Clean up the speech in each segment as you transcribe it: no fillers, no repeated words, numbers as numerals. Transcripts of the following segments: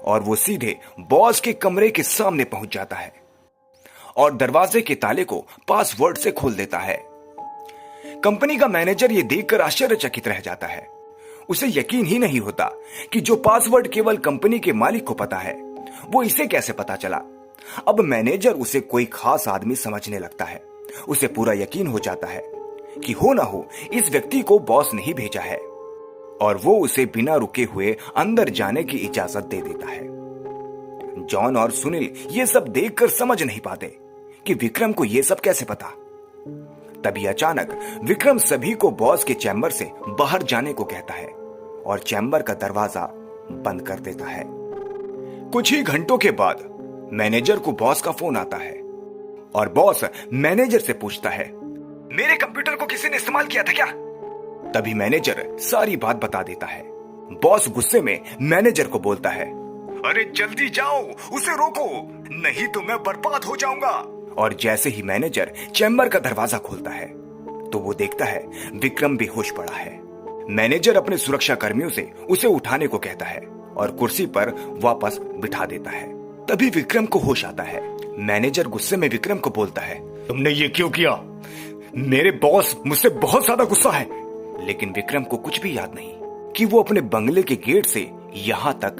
और वो सीधे बॉस के कमरे के सामने पहुंच जाता है और दरवाजे के ताले को पासवर्ड से खोल देता है। कंपनी का मैनेजर ये देखकर आश्चर्यचकित रह जाता है। उसे यकीन ही नहीं होता कि जो पासवर्ड केवल कंपनी के मालिक को पता है, वो इसे कैसे पता चला। अब मैनेजर उसे कोई खास आदमी समझने लगता है। उसे पूरा यकीन हो जाता है कि हो ना हो इस व्यक्ति को बॉस ने ही भेजा है और वो उसे बिना रुके हुए अंदर जाने की इजाजत दे देता है। जॉन और सुनील ये सब देखकर समझ नहीं पाते कि विक्रम को ये सब कैसे पता। तभी अचानक विक्रम सभी को बॉस के चैम्बर से बाहर जाने को कहता है और चैम्बर का दरवाजा बंद कर देता है। कुछ ही घंटों के बाद मैनेजर को बॉस का फोन आता है और बॉस मैनेजर से पूछता है, मेरे कंप्यूटर को किसी ने इस्तेमाल किया था क्या? तभी मैनेजर सारी बात बता देता है। बॉस गुस्से में मैनेजर को बोलता है, अरे जल्दी जाओ, उसे रोको, नहीं तो मैं बर्बाद हो जाऊंगा। और जैसे ही मैनेजर चैम्बर का दरवाजा खोलता है तो वो देखता है विक्रम बेहोश पड़ा है। मैनेजर अपने सुरक्षा कर्मियों से उसे उठाने को कहता है और कुर्सी पर वापस बिठा देता है। तभी विक्रम को होश आता है। मैनेजर गुस्से में विक्रम को बोलता है, तुमने ये क्यों किया? मेरे बॉस मुझसे बहुत ज्यादा गुस्सा है। लेकिन विक्रम को कुछ भी याद नहीं कि वो अपने बंगले के गेट से यहां तक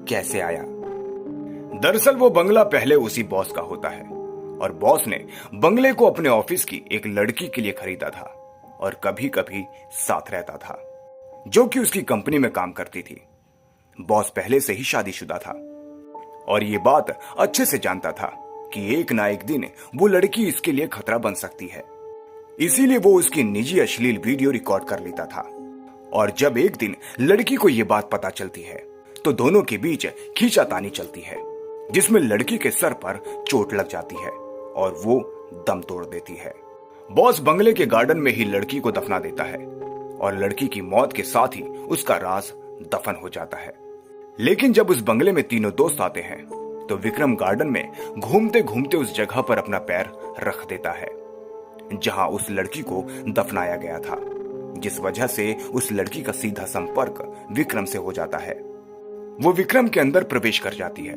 कैसे आया। दरअसल वो बंगला पहले उसी बॉस का होता है और बॉस ने बंगले को अपने ऑफिस की एक लड़की के लिए खरीदा था और कभी कभी साथ रहता था, जो कि उसकी कंपनी में काम करती थी। बॉस पहले से ही शादीशुदा था और ये बात अच्छे से जानता था कि एक ना एक दिन वो लड़की इसके लिए खतरा बन सकती है। इसीलिए वो उसकी निजी अश्लील वीडियो रिकॉर्ड कर लेता था। और जब एक दिन लड़की को यह बात पता चलती है तो दोनों के बीच खींचातानी चलती है, जिसमें लड़की के सर पर चोट लग जाती है और वो दम तोड़ देती है। बॉस बंगले के गार्डन में ही लड़की को दफना देता है और लड़की की मौत के साथ ही उसका राज दफन हो जाता है। लेकिन जब उस बंगले में तीनों दोस्त आते हैं तो विक्रम गार्डन में घूमते घूमते उस जगह पर अपना पैर रख देता है जहां उस लड़की को दफनाया गया था, जिस वजह से उस लड़की का सीधा संपर्क विक्रम से हो जाता है। वो विक्रम के अंदर प्रवेश कर जाती है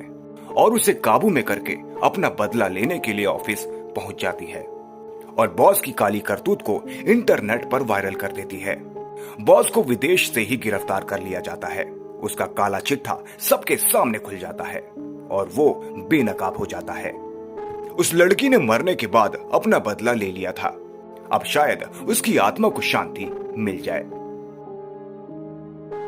और उसे काबू में करके अपना बदला लेने के लिए ऑफिस पहुंच जाती है और बॉस की काली करतूत को इंटरनेट पर वायरल कर देती है। बॉस को विदेश से ही गिरफ्तार कर लिया जाता है। उसका काला चिट्ठा सबके सामने खुल जाता है और वो बेनकाब हो जाता है। उस लड़की ने मरने के बाद अपना बदला ले लिया था। अब शायद उसकी आत्मा को शांति मिल जाए।